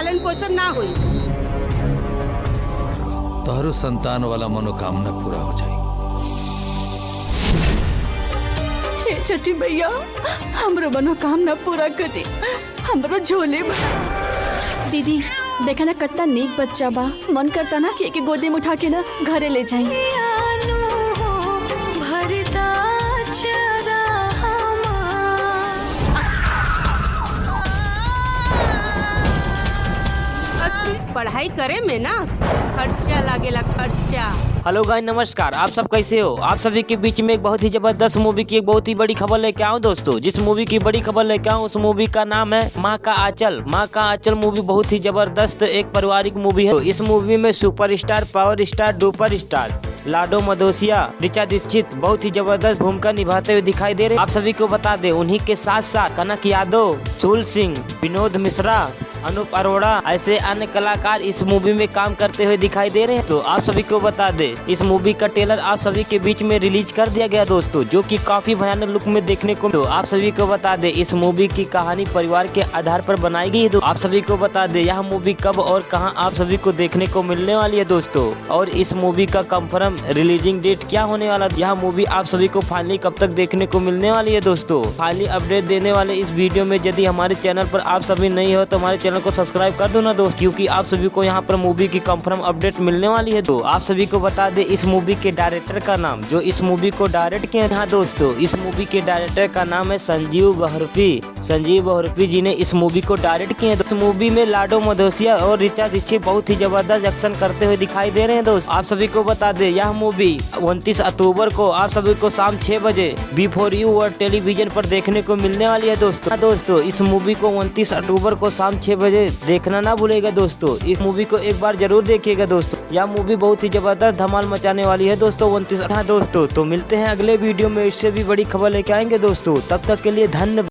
पालन पोषण ना हुई। तोहरो संतान वाला मनोकामना पूरा हो जाए। हे छठी भैया, हमरो मनोकामना पूरा कर दी, हमरो झोले में। दीदी देखा ना कितना नेक बच्चा बा, मन करता ना कि गोदी में उठा के ना घरे ले जाए। पढ़ाई करे में ना खर्चा लागेला, खर्चा। हेलो गाइस, नमस्कार। आप सब कैसे हो? आप सभी के बीच में एक बहुत ही जबरदस्त मूवी की एक बहुत ही बड़ी खबर लेके आऊँ दोस्तों। जिस मूवी की बड़ी खबर लेके आऊँ उस मूवी का नाम है माँ का आंचल। माँ का आंचल मूवी बहुत ही जबरदस्त एक पारिवारिक मूवी है। तो इस मूवी में superstar, power star, duper star Lado Madhosia, Richa Dixit बहुत ही जबरदस्त भूमिका निभाते हुए दिखाई दे रहे। आप सभी को बता दे, उन्हीं के साथ साथ कनक यादव, सूल सिंह, विनोद मिश्रा, अनूप अरोड़ा ऐसे अन्य कलाकार इस मूवी में काम करते हुए दिखाई दे रहे हैं। तो आप सभी को बता दे, इस मूवी का ट्रेलर आप सभी के बीच में रिलीज कर दिया गया दोस्तों, जो कि काफी भयानक लुक में देखने को। तो आप सभी को बता दे, इस मूवी की कहानी परिवार के आधार पर बनाई गई है। तो आप सभी को बता दे, यह मूवी कब और कहां आप सभी को देखने को मिलने वाली है दोस्तों, और इस मूवी का कंफर्म रिलीजिंग डेट क्या होने वाला, यह मूवी आप सभी को फाइनली कब तक देखने को मिलने वाली है दोस्तों। फाइनली अपडेट देने वाले इस वीडियो में यदि हमारे चैनल पर आप सभी नहीं हो तो हमारे चैनल को सब्सक्राइब कर दो ना दोस्त, क्योंकि आप सभी को यहाँ पर मूवी की कंफर्म अपडेट मिलने वाली है। तो आप सभी को बता दे, इस मूवी के डायरेक्टर का नाम, जो इस मूवी को डायरेक्ट किया है दोस्तों, इस मूवी के डायरेक्टर का नाम है संजीव बहरफी। संजीव बहरफी जी ने इस मूवी को डायरेक्ट किया है। इस मूवी में लाडो मधोसिया और ऋचा दीक्षित बहुत ही जबरदस्त एक्शन करते हुए दिखाई दे रहे हैं दोस्त। आप सभी को बता दे, यह मूवी 29 अक्टूबर को आप सभी को शाम 6 बजे बिफोर यू और टेलीविजन पर देखने को मिलने वाली है दोस्तों। इस मूवी को 29 अक्टूबर को शाम 6 बजे देखना ना भूलेगा दोस्तों। इस मूवी को एक बार जरूर देखिएगा दोस्तों, यह मूवी बहुत ही जबरदस्त धमाल मचाने वाली है दोस्तों 29। हाँ दोस्तों, तो मिलते हैं अगले वीडियो में, इससे भी बड़ी खबर लेके आएंगे दोस्तों। तब तक के लिए धन्यवाद।